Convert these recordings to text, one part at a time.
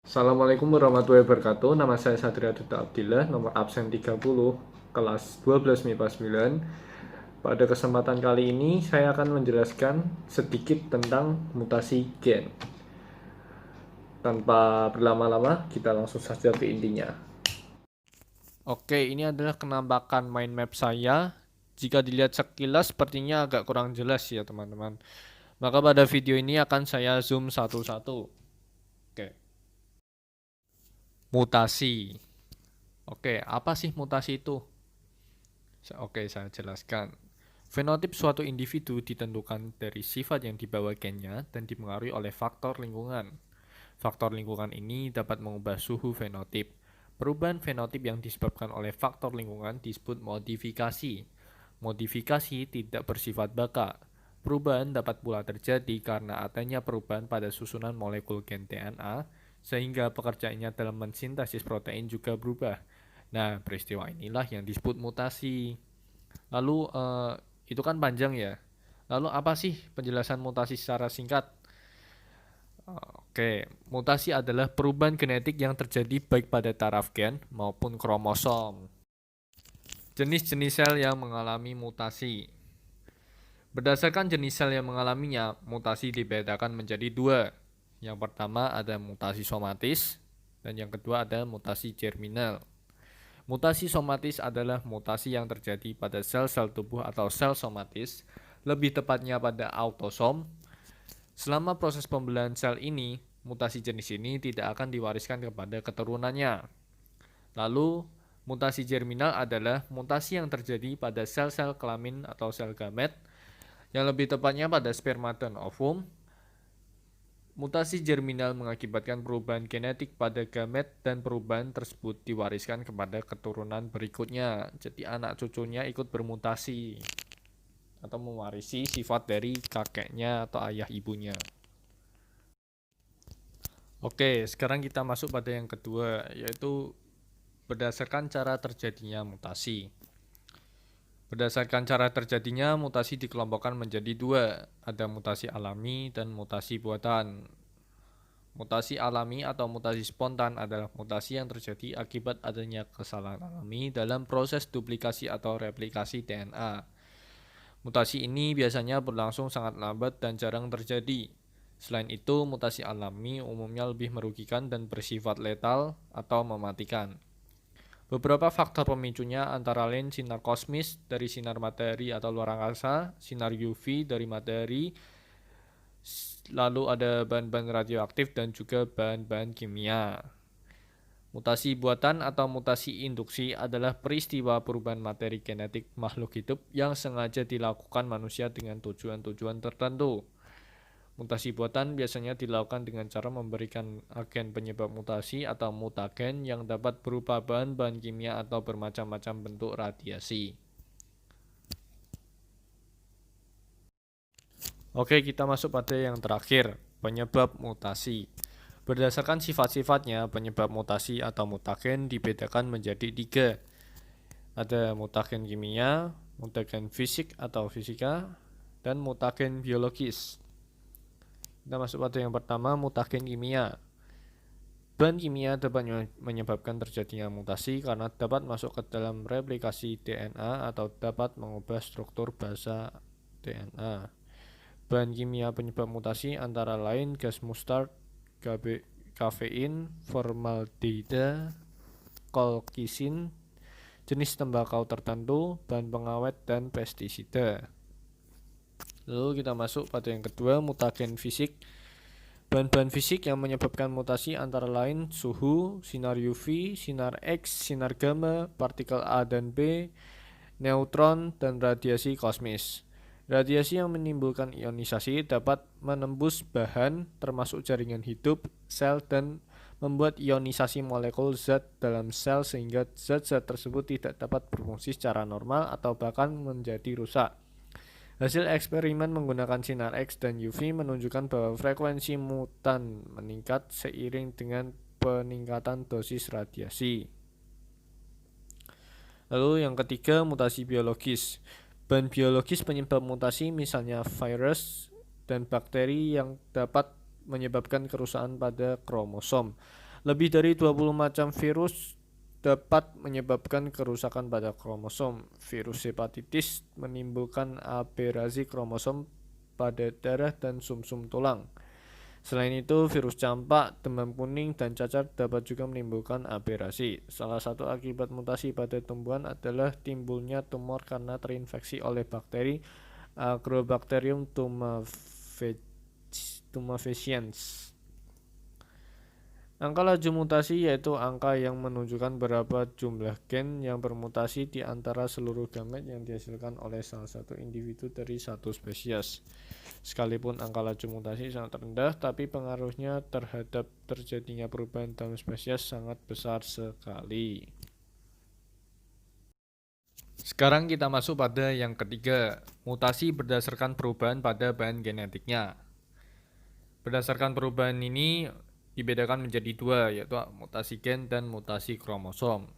Assalamualaikum warahmatullahi wabarakatuh. Nama saya Satria Duta Abdillah, nomor absen 30, kelas 12 MIPA 9. Pada kesempatan kali ini saya akan menjelaskan sedikit tentang mutasi gen. Tanpa berlama-lama, kita langsung saja ke intinya. Oke, ini adalah penampakan mind map saya. Jika dilihat sekilas sepertinya agak kurang jelas ya teman-teman. Maka pada video ini akan saya zoom satu-satu. Oke, mutasi. Oke, apa sih mutasi itu? Oke, saya jelaskan. Fenotip suatu individu ditentukan dari sifat yang dibawa gennya dan dipengaruhi oleh faktor lingkungan. Faktor lingkungan ini dapat mengubah suhu fenotip. Perubahan fenotip yang disebabkan oleh faktor lingkungan disebut modifikasi. Modifikasi tidak bersifat baka. Perubahan dapat pula terjadi karena adanya perubahan pada susunan molekul gen DNA, sehingga pekerjaannya dalam mensintesis protein juga berubah. Nah, peristiwa inilah yang disebut mutasi. Lalu itu kan panjang ya. Lalu apa sih penjelasan mutasi secara singkat? Oke, mutasi adalah perubahan genetik yang terjadi baik pada taraf gen maupun kromosom. Jenis-jenis sel yang mengalami mutasi. Berdasarkan jenis sel yang mengalaminya, mutasi dibedakan menjadi dua. Yang pertama ada mutasi somatis, dan yang kedua ada mutasi germinal. Mutasi somatis adalah mutasi yang terjadi pada sel-sel tubuh atau sel somatis, lebih tepatnya pada autosom. Selama proses pembelahan sel ini, mutasi jenis ini tidak akan diwariskan kepada keturunannya. Lalu, mutasi germinal adalah mutasi yang terjadi pada sel-sel kelamin atau sel gamet, yang lebih tepatnya pada sperma dan ovum. Mutasi germinal mengakibatkan perubahan genetik pada gamet dan perubahan tersebut diwariskan kepada keturunan berikutnya. Jadi anak cucunya ikut bermutasi atau mewarisi sifat dari kakeknya atau ayah ibunya. Oke, sekarang kita masuk pada yang kedua, yaitu berdasarkan cara terjadinya mutasi. Berdasarkan cara terjadinya, mutasi dikelompokkan menjadi dua. Ada mutasi alami dan mutasi buatan. Mutasi alami atau mutasi spontan adalah mutasi yang terjadi akibat adanya kesalahan alami dalam proses duplikasi atau replikasi DNA. Mutasi ini biasanya berlangsung sangat lambat dan jarang terjadi. Selain itu, mutasi alami umumnya lebih merugikan dan bersifat letal atau mematikan. Beberapa faktor pemicunya antara lain sinar kosmis dari sinar matahari atau luar angkasa, sinar UV dari matahari, lalu ada bahan-bahan radioaktif dan juga bahan-bahan kimia. Mutasi buatan atau mutasi induksi adalah peristiwa perubahan materi genetik makhluk hidup yang sengaja dilakukan manusia dengan tujuan-tujuan tertentu. Mutasi buatan biasanya dilakukan dengan cara memberikan agen penyebab mutasi atau mutagen yang dapat berupa bahan-bahan kimia atau bermacam-macam bentuk radiasi. Oke, kita masuk pada yang terakhir, penyebab mutasi. Berdasarkan sifat-sifatnya, penyebab mutasi atau mutagen dibedakan menjadi tiga. Ada mutagen kimia, mutagen fisik atau fisika, dan mutagen biologis. Kita masuk pada yang pertama, mutagen kimia. Bahan kimia dapat menyebabkan terjadinya mutasi karena dapat masuk ke dalam replikasi DNA atau dapat mengubah struktur basa DNA. Bahan kimia penyebab mutasi antara lain gas mustard, kafein, formaldehida, kolkisin, jenis tembakau tertentu, bahan pengawet, dan pestisida. Lalu kita masuk pada yang kedua, mutagen fisik. Bahan-bahan fisik yang menyebabkan mutasi antara lain suhu, sinar UV, sinar X, sinar gamma, partikel A dan B, neutron, dan radiasi kosmis. Radiasi yang menimbulkan ionisasi dapat menembus bahan termasuk jaringan hidup, sel, dan membuat ionisasi molekul zat dalam sel sehingga zat-zat tersebut tidak dapat berfungsi secara normal atau bahkan menjadi rusak. Hasil eksperimen menggunakan sinar X dan UV menunjukkan bahwa frekuensi mutan meningkat seiring dengan peningkatan dosis radiasi. Lalu yang ketiga, mutasi biologis. Bahan biologis penyebab mutasi misalnya virus dan bakteri yang dapat menyebabkan kerusakan pada kromosom. Lebih dari 20 macam virus dapat menyebabkan kerusakan pada kromosom. Virus hepatitis menimbulkan aberasi kromosom pada darah dan sumsum tulang. Selain itu, virus campak, demam kuning, dan cacar dapat juga menimbulkan aberasi. Salah satu akibat mutasi pada tumbuhan adalah timbulnya tumor karena terinfeksi oleh bakteri Agrobacterium tumefaciens. Angka laju mutasi yaitu angka yang menunjukkan berapa jumlah gen yang bermutasi di antara seluruh gamet yang dihasilkan oleh salah satu individu dari satu spesies. Sekalipun angka laju mutasi sangat rendah, tapi pengaruhnya terhadap terjadinya perubahan dalam spesies sangat besar sekali. Sekarang kita masuk pada yang ketiga, mutasi berdasarkan perubahan pada bahan genetiknya. Berdasarkan perubahan ini dibedakan menjadi dua, yaitu mutasi gen dan mutasi kromosom.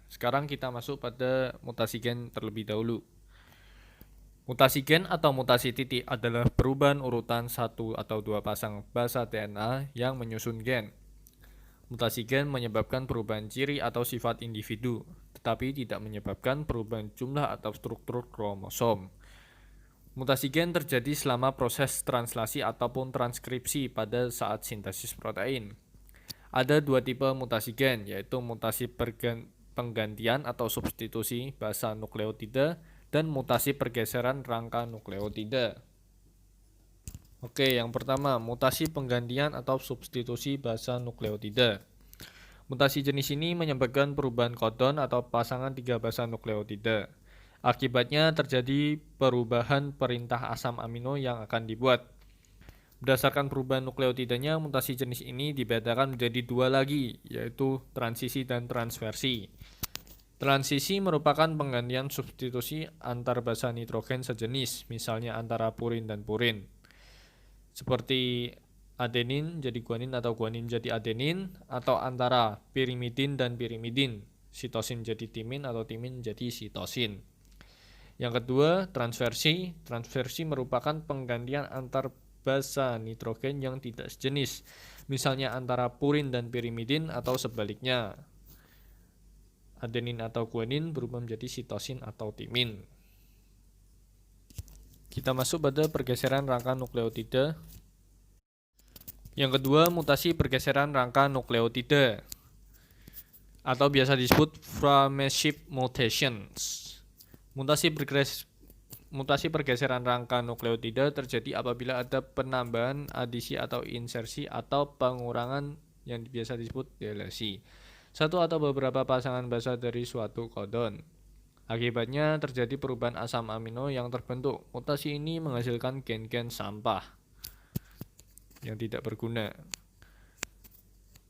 Sekarang kita masuk pada mutasi gen terlebih dahulu. Mutasi gen atau mutasi titik adalah perubahan urutan satu atau dua pasang basa DNA yang menyusun gen. Mutasi gen menyebabkan perubahan ciri atau sifat individu, tetapi tidak menyebabkan perubahan jumlah atau struktur kromosom. Mutasi gen terjadi selama proses translasi ataupun transkripsi pada saat sintesis protein. Ada dua tipe mutasi gen, yaitu mutasi penggantian atau substitusi basa nukleotida dan mutasi pergeseran rangka nukleotida. Oke, yang pertama, mutasi penggantian atau substitusi basa nukleotida. Mutasi jenis ini menyebabkan perubahan kodon atau pasangan tiga basa nukleotida. Akibatnya terjadi perubahan perintah asam amino yang akan dibuat. Berdasarkan perubahan nukleotidanya, mutasi jenis ini dibedakan menjadi dua lagi, yaitu transisi dan transversi. Transisi merupakan penggantian substitusi antar basa nitrogen sejenis, misalnya antara purin dan purin. Seperti adenin jadi guanin atau guanin jadi adenin, atau antara pirimidin dan pirimidin, sitosin jadi timin atau timin jadi sitosin. Yang kedua, transversi. Transversi merupakan penggantian antar basa nitrogen yang tidak sejenis, misalnya antara purin dan pirimidin atau sebaliknya. Adenin atau guanin berubah menjadi sitosin atau timin. Kita masuk pada pergeseran rangka nukleotida. Yang kedua, mutasi pergeseran rangka nukleotida atau biasa disebut Frameshift mutations. Mutasi pergeseran rangka nukleotida terjadi apabila ada penambahan, adisi atau insersi atau pengurangan yang biasa disebut delesi. Satu atau beberapa pasangan basa dari suatu kodon. Akibatnya terjadi perubahan asam amino yang terbentuk. Mutasi ini menghasilkan gen-gen sampah yang tidak berguna.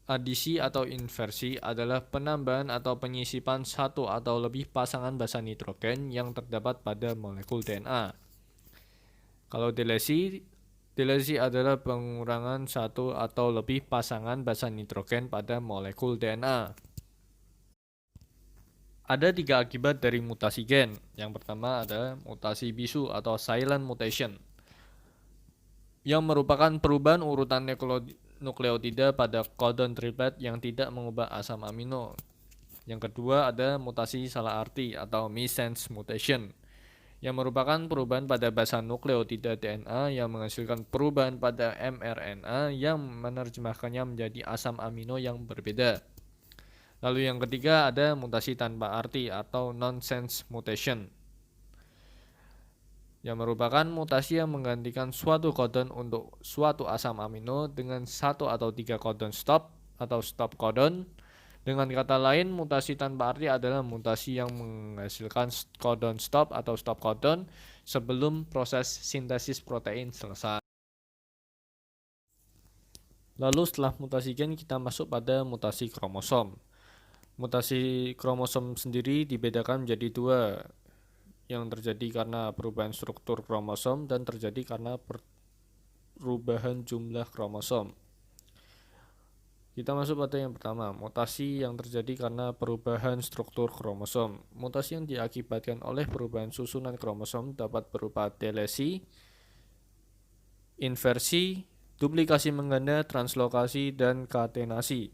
Adisi atau inversi adalah penambahan atau penyisipan satu atau lebih pasangan basa nitrogen yang terdapat pada molekul DNA. Kalau delesi adalah pengurangan satu atau lebih pasangan basa nitrogen pada molekul DNA. Ada tiga akibat dari mutasi gen. Yang pertama ada mutasi bisu atau silent mutation, yang merupakan perubahan urutan nukleotida pada kodon triplet yang tidak mengubah asam amino. Yang kedua ada mutasi salah arti atau missense mutation, yang merupakan perubahan pada basa nukleotida DNA yang menghasilkan perubahan pada mRNA yang menerjemahkannya menjadi asam amino yang berbeda. Lalu yang ketiga ada mutasi tanpa arti atau nonsense mutation, yang merupakan mutasi yang menggantikan suatu kodon untuk suatu asam amino dengan satu atau tiga kodon stop atau stop kodon. Dengan kata lain, mutasi tanpa arti adalah mutasi yang menghasilkan kodon stop atau stop kodon sebelum proses sintesis protein selesai. Lalu setelah mutasi gen kita masuk pada mutasi kromosom. Mutasi kromosom sendiri dibedakan menjadi dua, yang terjadi karena perubahan struktur kromosom dan terjadi karena perubahan jumlah kromosom. Kita masuk pada yang pertama, mutasi yang terjadi karena perubahan struktur kromosom. Mutasi yang diakibatkan oleh perubahan susunan kromosom dapat berupa delesi, inversi, duplikasi mengganda, translokasi, dan katenasi.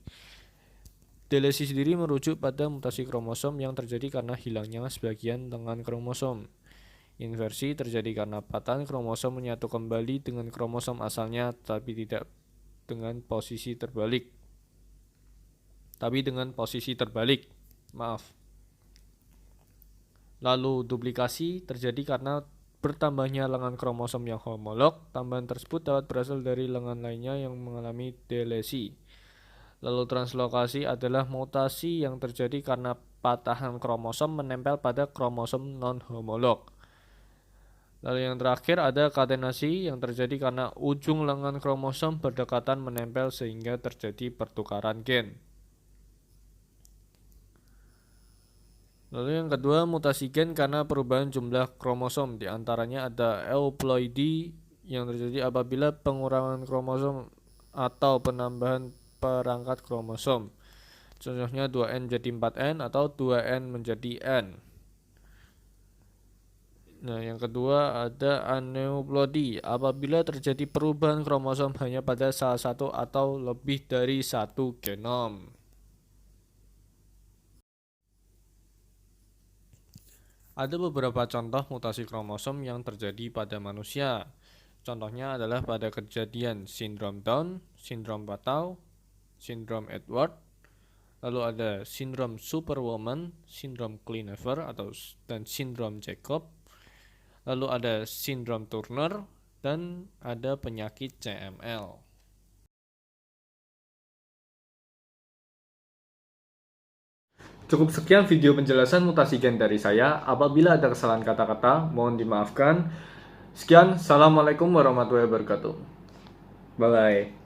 Delesi sendiri merujuk pada mutasi kromosom yang terjadi karena hilangnya sebagian lengan kromosom. Inversi terjadi karena patahan kromosom menyatu kembali dengan kromosom asalnya tapi dengan posisi terbalik. Lalu duplikasi terjadi karena bertambahnya lengan kromosom yang homolog. Tambahan tersebut dapat berasal dari lengan lainnya yang mengalami delesi. Lalu translokasi adalah mutasi yang terjadi karena patahan kromosom menempel pada kromosom non-homolog. Lalu yang terakhir ada katenasi yang terjadi karena ujung lengan kromosom berdekatan menempel sehingga terjadi pertukaran gen. Lalu yang kedua, mutasi gen karena perubahan jumlah kromosom. Di antaranya ada euploidi yang terjadi apabila pengurangan kromosom atau penambahan perangkat kromosom. Contohnya 2N jadi 4N atau 2N menjadi N. Nah, yang kedua ada aneuploidi apabila terjadi perubahan kromosom hanya pada salah satu atau lebih dari satu genom. Ada beberapa contoh mutasi kromosom yang terjadi pada manusia. Contohnya adalah pada kejadian sindrom Down, sindrom Patau, sindrom Edward, lalu ada sindrom Superwoman, sindrom Klinefelter dan sindrom Jacob, lalu ada sindrom Turner, dan ada penyakit CML. Cukup sekian video penjelasan mutasi gen dari saya. Apabila ada kesalahan kata-kata, mohon dimaafkan. Sekian, assalamualaikum warahmatullahi wabarakatuh. Bye-bye.